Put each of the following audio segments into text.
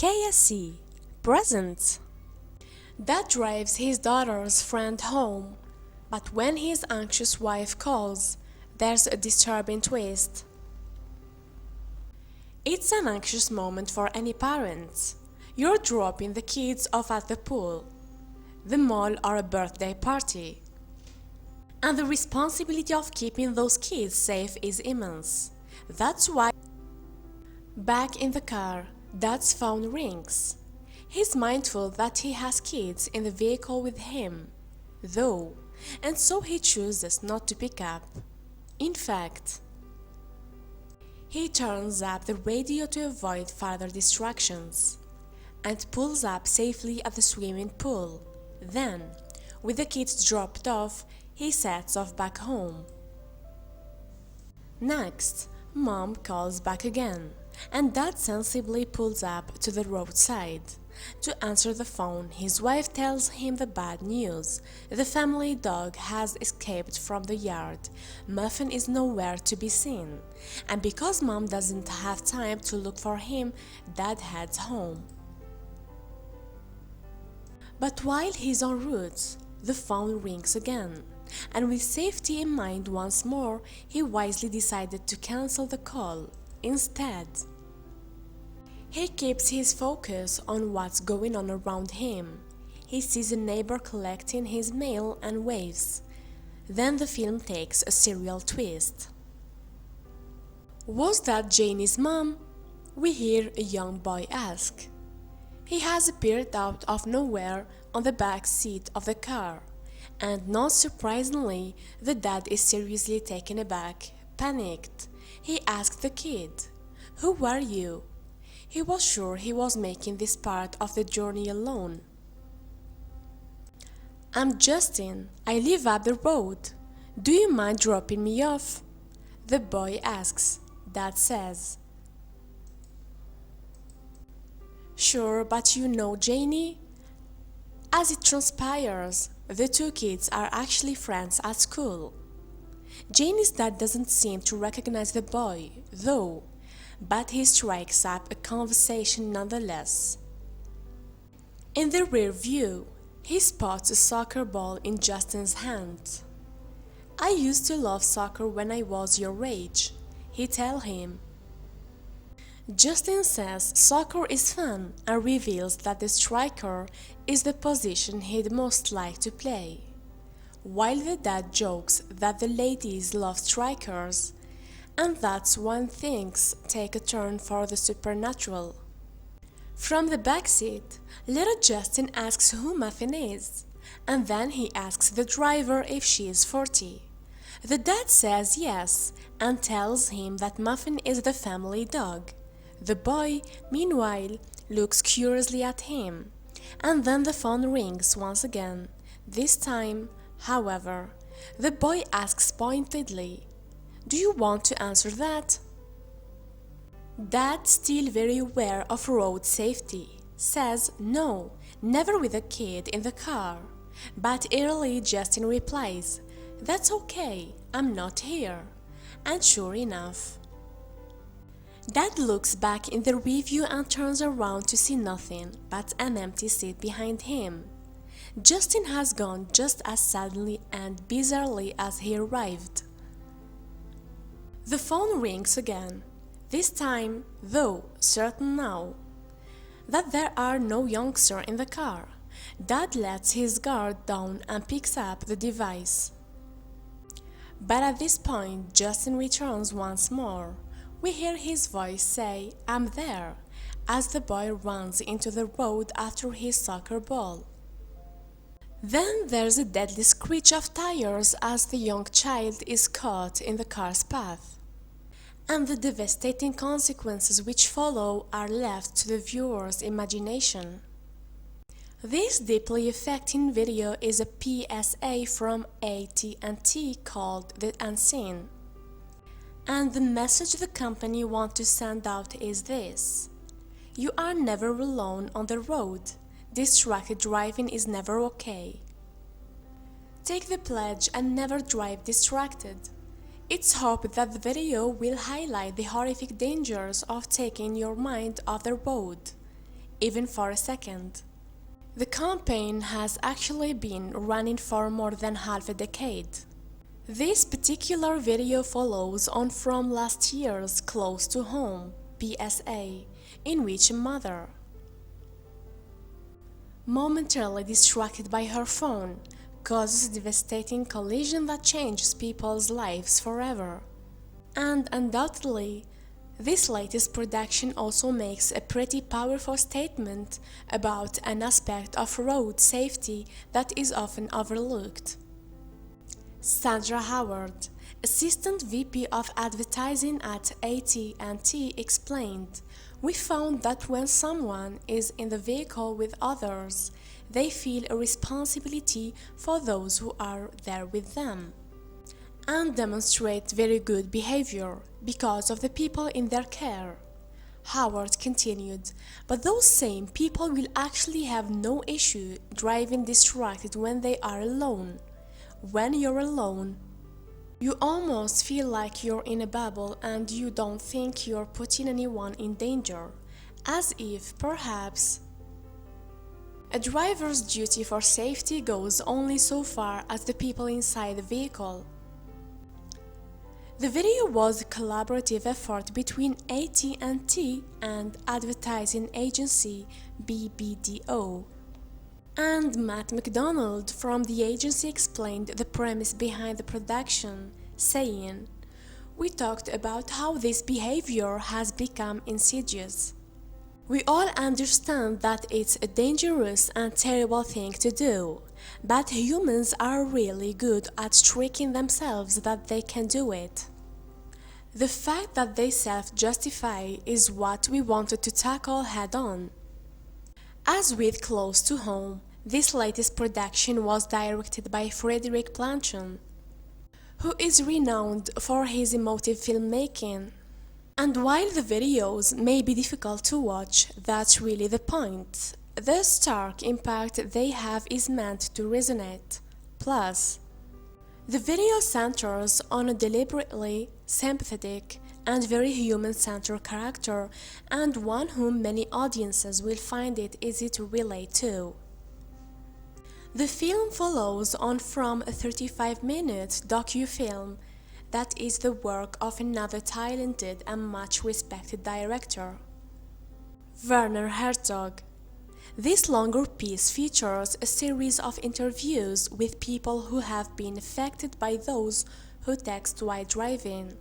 KSC present. Dad drives his daughter's friend home, but when his anxious wife calls, there's a disturbing twist. It's an anxious moment for any parent. You're dropping the kids off at the pool, the mall, or a birthday party. And the responsibility of keeping those kids safe is immense. That's why, back in the car, Dad's phone rings. He's mindful that he has kids in the vehicle with him, though, and so he chooses not to pick up. In fact, he turns up the radio to avoid further distractions and pulls up safely at the swimming pool. Then, with the kids dropped off, he sets off back home. Next, Mom calls back again, and Dad sensibly pulls up to the roadside. To answer the phone, his wife tells him the bad news. The family dog has escaped from the yard. Muffin is nowhere to be seen. And because Mom doesn't have time to look for him, Dad heads home. But while he's en route, the phone rings again. And with safety in mind once more, he wisely decided to cancel the call instead. He keeps his focus on what's going on around him. He sees a neighbor collecting his mail and waves. Then the film takes a surreal twist. Was that Janie's mom? We hear a young boy ask. He has appeared out of nowhere on the back seat of the car. And not surprisingly, the dad is seriously taken aback, panicked. He asked the kid, "Who were you?" He was sure he was making this part of the journey alone. "I'm Justin. I live up the road. Do you mind dropping me off?" The boy asks. Dad says, "Sure, but you know Janie?" As it transpires, the two kids are actually friends at school. Janie's dad doesn't seem to recognize the boy, though, but he strikes up a conversation nonetheless. In the rear view, he spots a soccer ball in Justin's hand. "I used to love soccer when I was your age," he tells him. Justin says soccer is fun and reveals that the striker is the position he'd most like to play, while the dad jokes that the ladies love strikers, and that's when things take a turn for the supernatural. From the backseat, little Justin asks who Muffin is, and then he asks the driver if she is 40. The dad says yes and tells him that Muffin is the family dog. The boy, meanwhile, looks curiously at him, and then the phone rings once again. This time, however, the boy asks pointedly, "Do you want to answer that?" Dad, still very aware of road safety, says no, never with a kid in the car. But early Justin replies, "That's okay, I'm not here." And sure enough, Dad looks back in the review and turns around to see nothing but an empty seat behind him. Justin has gone just as suddenly and bizarrely as he arrived. The phone rings again, this time, though, certain now that there are no youngsters in the car. Dad lets his guard down and picks up the device. But at this point, Justin returns once more. We hear his voice say, "I'm there," as the boy runs into the road after his soccer ball. Then there's a deadly screech of tires as the young child is caught in the car's path. And the devastating consequences which follow are left to the viewer's imagination. This deeply affecting video is a PSA from AT&T called The Unseen. And the message the company wants to send out is this: you are never alone on the road. Distracted driving is never okay. Take the pledge and never drive distracted. It's hoped that the video will highlight the horrific dangers of taking your mind off the road. even for a second. The campaign has actually been running for more than half a decade. This particular video follows on from last year's Close to Home PSA, in which a mother, momentarily distracted by her phone, causes a devastating collision that changes people's lives forever. And undoubtedly, this latest production also makes a pretty powerful statement about an aspect of road safety that is often overlooked. Sandra Howard, Assistant VP of Advertising at AT&T, explained, "We found that when someone is in the vehicle with others, they feel a responsibility for those who are there with them and demonstrate very good behavior because of the people in their care." Howard continued, "But those same people will actually have no issue driving distracted when they are alone. When you're alone, you almost feel like you're in a bubble and you don't think you're putting anyone in danger, as if, perhaps, a driver's duty for safety goes only so far as the people inside the vehicle." The video was a collaborative effort between AT&T and advertising agency BBDO. And Matt McDonald from the agency explained the premise behind the production, saying, "We talked about how this behavior has become insidious. We all understand that it's a dangerous and terrible thing to do, but humans are really good at tricking themselves that they can do it. The fact that they self-justify is what we wanted to tackle head-on." As with Close to Home, this latest production was directed by Frederick Planchon, who is renowned for his emotive filmmaking. And while the videos may be difficult to watch, that's really the point. The stark impact they have is meant to resonate. Plus, the video centers on a deliberately sympathetic and very human-centered character, and one whom many audiences will find it easy to relate to. The film follows on from a 35-minute docu-film that is the work of another talented and much-respected director, Werner Herzog. This longer piece features a series of interviews with people who have been affected by those who text while driving.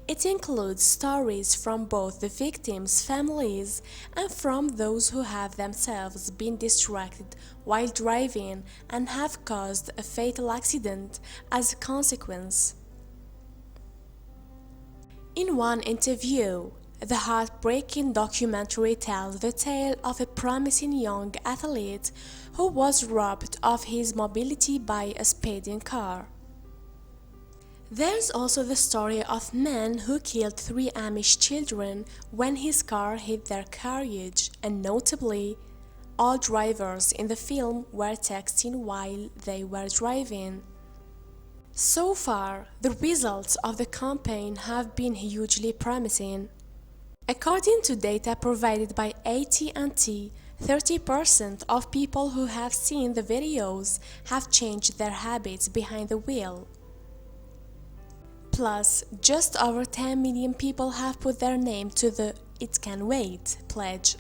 It includes stories from both the victims' families and from those who have themselves been distracted while driving and have caused a fatal accident as a consequence. In one interview, the heartbreaking documentary tells the tale of a promising young athlete who was robbed of his mobility by a speeding car. There's also the story of a man who killed 3 Amish children when his car hit their carriage, and notably, all drivers in the film were texting while they were driving. So far, the results of the campaign have been hugely promising. According to data provided by AT&T, 30% of people who have seen the videos have changed their habits behind the wheel. Plus, just over 10 million people have put their name to the "It Can Wait" pledge,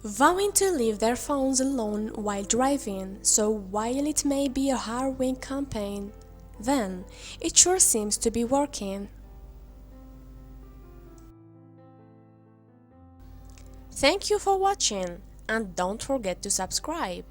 vowing to leave their phones alone while driving. So while it may be a harrowing campaign, then it sure seems to be working. Thank you for watching, and don't forget to subscribe.